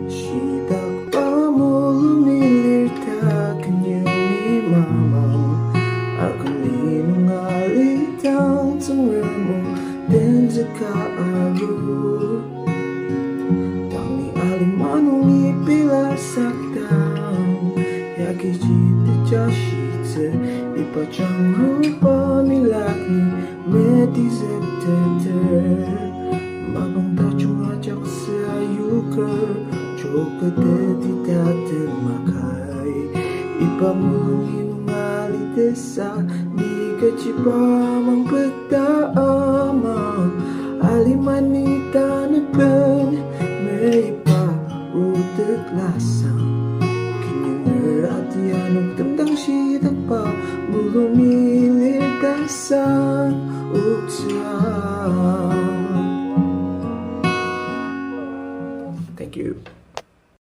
시작 Molomi kanyang ni mamang akan ninungalitang tungremo den sa kaaru tangi alimanong ipilasakdang yakijite jashite ipachang rupa milaki metizete Magong tachong ajak sa yuker Choka dedi dati makai Ipamulungin ngalidesa Di kacipamang petaama Alimanita na pen May iparutet lasang Kinyunger at yanong tamdang sitang pa Mulumilir dasang uksang Thank you.